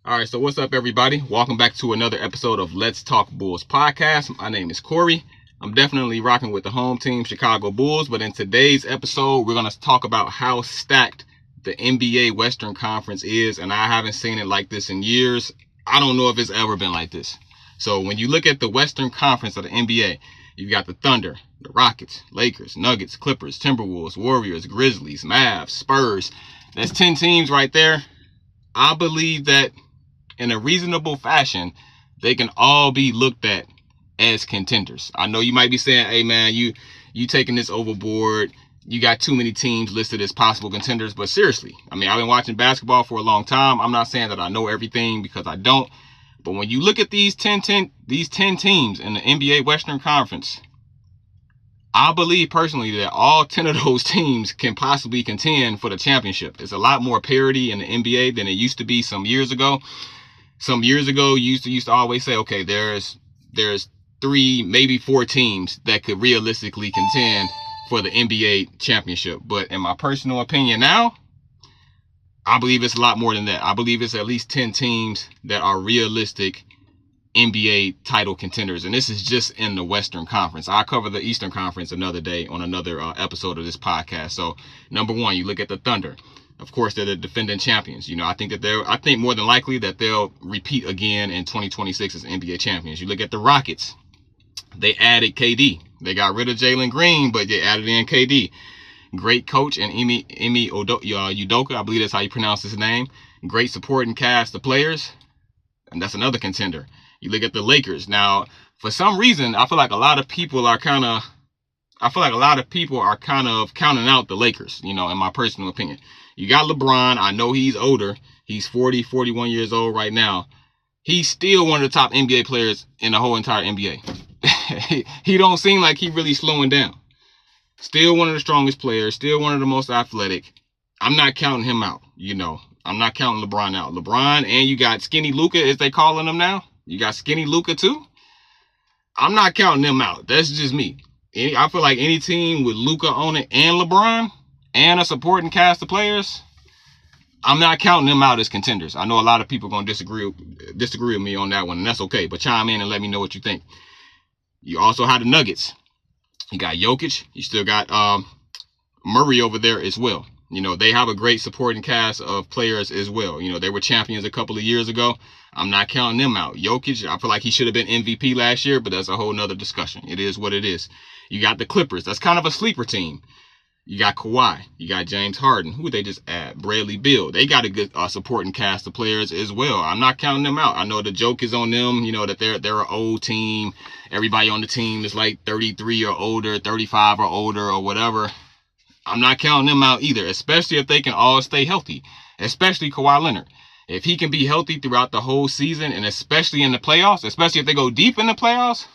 All right, so what's up, everybody? Welcome back to another episode of Let's Talk Bulls podcast. My name is Corey. I'm definitely rocking with the home team, Chicago Bulls, but in today's episode, we're going to talk about how stacked the NBA Western Conference is, and I haven't seen it like this in years. I don't know if it's ever been like this. So when you look at the Western Conference of the NBA, you've got the Thunder, the Rockets, Lakers, Nuggets, Clippers, Timberwolves, Warriors, Grizzlies, Mavs, Spurs. That's 10 teams right there. I believe that in a reasonable fashion, they can all be looked at as contenders. I know you might be saying, hey man, you taking this overboard. You got too many teams listed as possible contenders. But seriously, I mean, I've been watching basketball for a long time. I'm not saying that I know everything because I don't. But when you look at these 10 teams in the NBA Western Conference, I believe personally that all 10 of those teams can possibly contend for the championship. It's a lot more parity in the NBA than it used to be some years ago. Some years ago, you used to always say, okay, there's 3, maybe 4 teams that could realistically contend for the NBA championship. But in my personal opinion now, I believe it's a lot more than that. I believe it's at least 10 teams that are realistic NBA title contenders. And this is just in the Western Conference. I'll cover the Eastern Conference another day on another episode of this podcast. So, number one, you look at the Thunder. Of course, they're the defending champions. I think more than likely that they'll repeat again in 2026 as NBA champions. You look at the Rockets. They added KD. They got rid of Jalen Green, but they added in KD. Great coach and Ime Udoka, I believe that's how you pronounce his name. Great supporting cast of players, and that's another contender. You look at the Lakers. Now, for some reason, I feel like a lot of people are kind of counting out the Lakers, in my personal opinion. You got LeBron. I know he's older. He's 40, 41 years old right now. He's still one of the top NBA players in the whole entire NBA. He don't seem like he really slowing down. Still one of the strongest players. Still one of the most athletic. I'm not counting him out, I'm not counting LeBron out. LeBron, and you got Skinny Luka, as they calling him now. You got Skinny Luka too. I'm not counting them out. That's just me. I feel like any team with Luka on it and LeBron and a supporting cast of players, I'm not counting them out as contenders. I know a lot of people are going to disagree with me on that one, and that's okay. But chime in and let me know what you think. You also have the Nuggets. You got Jokic. You still got Murray over there as well. They have a great supporting cast of players as well. They were champions a couple of years ago. I'm not counting them out. Jokic, I feel like he should have been MVP last year, but that's a whole nother discussion. It is what it is. You got the Clippers. That's kind of a sleeper team. You got Kawhi. You got James Harden. Who they just add? Bradley Beal. They got a good supporting cast of players as well. I'm not counting them out. I know the joke is on them, that they're an old team. Everybody on the team is like 33 or older, 35 or older or whatever. I'm not counting them out either, especially if they can all stay healthy, especially Kawhi Leonard. If he can be healthy throughout the whole season, and especially in the playoffs, especially if they go deep in the playoffs,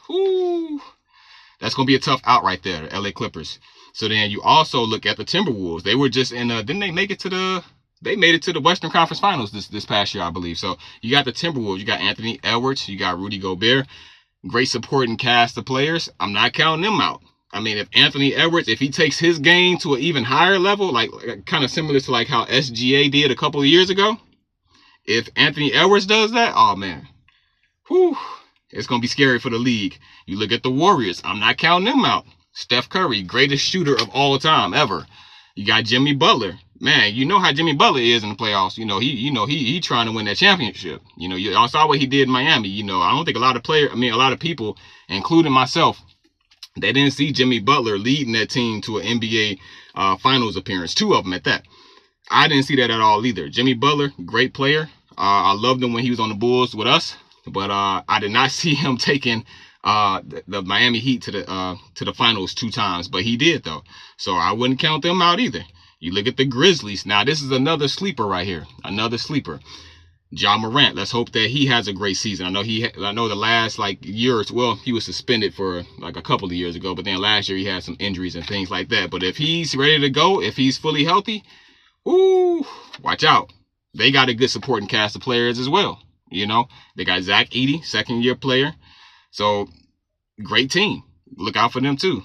that's going to be a tough out right there, the LA Clippers. So then you also look at the Timberwolves. They were just in, didn't they make it to they made it to the Western Conference Finals this past year, I believe. So you got the Timberwolves, you got Anthony Edwards, you got Rudy Gobert, great supporting cast of players. I'm not counting them out. I mean, if Anthony Edwards, if he takes his game to an even higher level, like kind of similar to like how SGA did a couple of years ago, if Anthony Edwards does that, oh man, it's going to be scary for the league. You look at the Warriors, I'm not counting them out. Steph Curry, greatest shooter of all time ever. You got Jimmy Butler. Man, you know how Jimmy Butler is in the playoffs. He trying to win that championship. You all saw what he did in Miami. I don't think a lot of people, including myself, they didn't see Jimmy Butler leading that team to an NBA Finals appearance. 2 of them at that. I didn't see that at all either. Jimmy Butler, great player. I loved him when he was on the Bulls with us, but I did not see him taking the Miami Heat to the finals 2 times. But he did though, so I wouldn't count them out either. You look at the Grizzlies. Now this is another sleeper right here. Another sleeper. Ja Morant, let's hope that he has a great season. I know the last year or so, he was suspended for a couple of years ago, but then last year he had some injuries and things like that. But if he's ready to go, if he's fully healthy, watch out. They got a good supporting cast of players as well. They got Zach Edey, second-year player. So, great team. Look out for them too.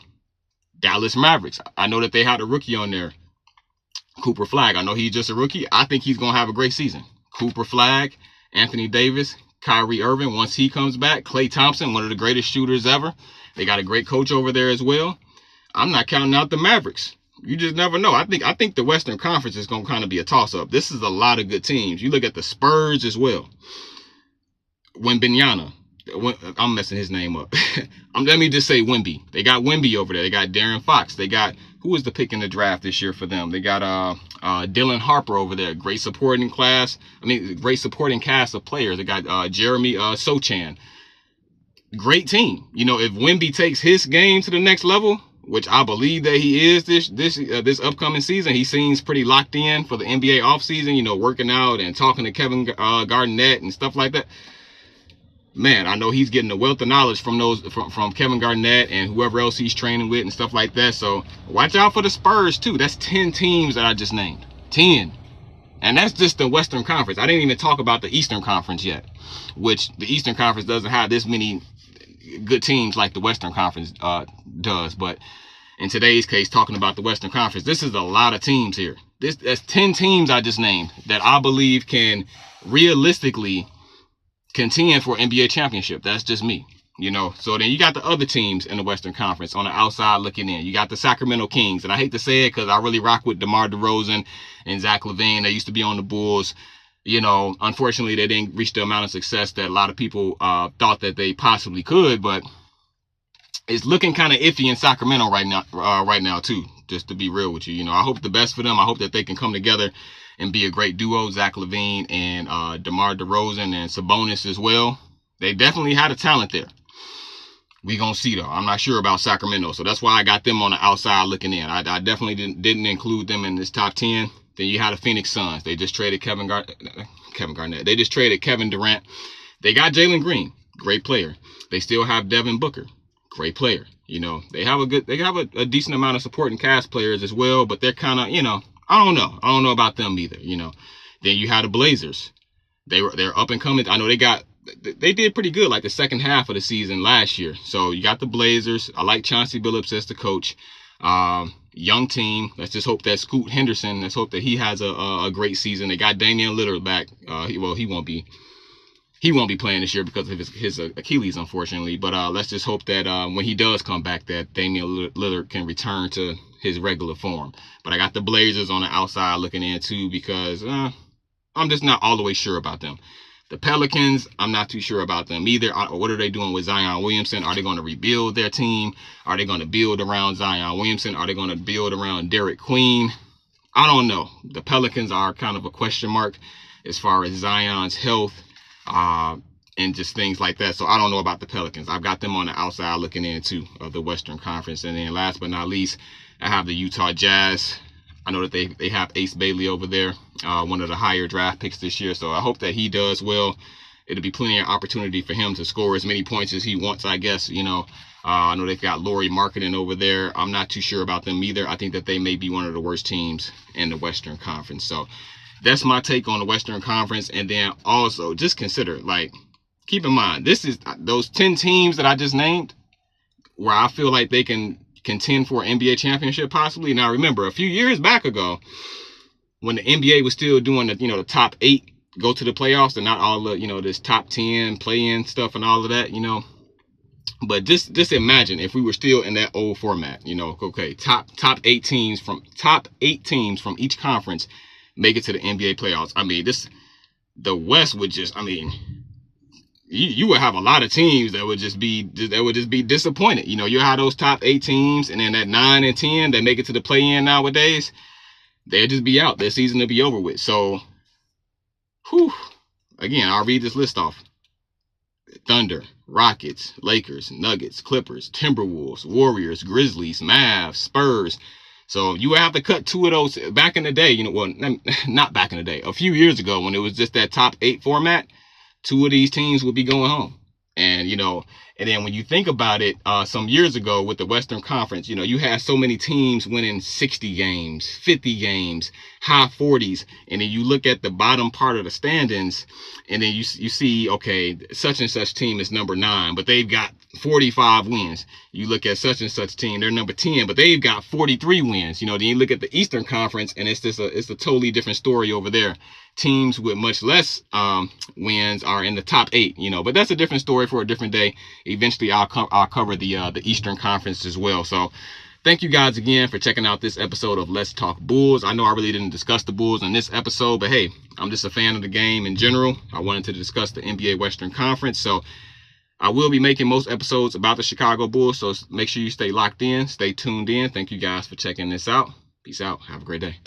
Dallas Mavericks. I know that they had a rookie on there, Cooper Flagg. I know he's just a rookie. I think he's going to have a great season. Cooper Flagg Anthony Davis, Kyrie Irving, once he comes back, Klay Thompson, one of the greatest shooters ever. They got a great coach over there as well. I'm not counting out the Mavericks. You just never know. I think the Western Conference is going to kind of be a toss-up. This is a lot of good teams. You look at the Spurs as well. Wemby. I'm messing his name up. Let me just say Wemby. They got Wemby over there. They got De'Aaron Fox. They got, who was the pick in the draft this year for them? They got Dylan Harper over there. Great supporting cast of players. They got Jeremy Sochan. Great team. You know, if Wemby takes his game to the next level, which I believe that he is this upcoming season, he seems pretty locked in for the NBA offseason, you know, working out and talking to Kevin Garnett and stuff like that. Man, I know he's getting a wealth of knowledge from Kevin Garnett and whoever else he's training with and stuff like that. So watch out for the Spurs too. That's 10 teams that I just named. 10. And that's just the Western Conference. I didn't even talk about the Eastern Conference yet, which the Eastern Conference doesn't have this many good teams like the Western Conference does. But in today's case, talking about the Western Conference, this is a lot of teams here. That's 10 teams I just named that I believe can realistically contend for NBA championship. That's just me, you know. So then you got the other teams in the Western Conference on the outside looking in. You got the Sacramento Kings, and I hate to say it because I really rock with DeMar DeRozan and Zach LaVine. They used to be on the Bulls. You know, unfortunately, they didn't reach the amount of success that a lot of people thought that they possibly could. But it's looking kind of iffy in Sacramento right now too. Just to be real with you, you know, I hope the best for them. I hope that they can come together and be a great duo, Zach LaVine and DeMar DeRozan and Sabonis as well. They definitely had a talent there. We gonna see though. I'm not sure about Sacramento, so that's why I got them on the outside looking in. I definitely didn't include them in this top 10. Then you had the Phoenix Suns. They just traded Kevin Garnett. They just traded Kevin Durant. They got Jalen Green, great player. They still have Devin Booker, great player. You know, they have a decent amount of supporting cast players as well, but they're kind of, you know, I don't know about them either, you know. Then you had the Blazers. They're up and coming. I know they did pretty good like the second half of the season last year. So you got the Blazers. I like Chauncey Billups as the coach. Young team. Let's just hope that Scoot Henderson, let's hope that he has a great season. They got Damian Lillard back. He won't be playing this year because of his Achilles, unfortunately. But let's just hope that when he does come back, that Damian Lillard can return to his regular form. But I got the Blazers on the outside looking in too because I'm just not all the way sure about them. The Pelicans, I'm not too sure about them either. What are they doing with Zion Williamson? Are they going to rebuild their team? Are they going to build around Zion Williamson? Are they going to build around Derek Queen? I don't know. The Pelicans are kind of a question mark as far as Zion's health and just things like that. So I don't know about the Pelicans. I've got them on the outside looking in too of the Western Conference. And then last but not least, I have the Utah Jazz. I know that they have Ace Bailey over there, one of the higher draft picks this year. So I hope that he does well. It'll be plenty of opportunity for him to score as many points as he wants, I guess. You know, I know they've got Lauri Markkanen over there. I'm not too sure about them either. I think that they may be one of the worst teams in the Western Conference. So that's my take on the Western Conference. And then also just consider, like, keep in mind, this is those 10 teams that I just named where I feel like they can contend for an NBA championship possibly. Now, remember, a few years back ago, when the NBA was still doing the top 8 go to the playoffs and not all the, this top 10 play-in stuff and all of that, But just imagine if we were still in that old format, okay, top 8 teams from each conference make it to the NBA playoffs. I mean, the West would just, you would have a lot of teams that would just be disappointed. You have those top 8 teams, and then that 9 and 10 that make it to the play-in nowadays, they'll just be out. Their season will be over with. So, again, I'll read this list off. Thunder, Rockets, Lakers, Nuggets, Clippers, Timberwolves, Warriors, Grizzlies, Mavs, Spurs. So you would have to cut 2 of those back in the day. Not back in the day. A few years ago when it was just that top 8 format, 2 of these teams would be going home. And, and then when you think about it, some years ago with the Western Conference, you had so many teams winning 60 games, 50 games, high 40s. And then you look at the bottom part of the standings and then you see, okay, such and such team is number 9, but they've got 45 wins. You look at such and such team, they're number 10, but they've got 43 wins. You know, then you look at the Eastern Conference, and it's a totally different story over there. Teams with much less wins are in the top 8. You know, but that's a different story for a different day. Eventually, I'll cover the Eastern Conference as well. So, thank you guys again for checking out this episode of Let's Talk Bulls. I know I really didn't discuss the Bulls in this episode, but hey, I'm just a fan of the game in general. I wanted to discuss the NBA Western Conference, so I will be making most episodes about the Chicago Bulls, so make sure you stay locked in, stay tuned in. Thank you guys for checking this out. Peace out. Have a great day.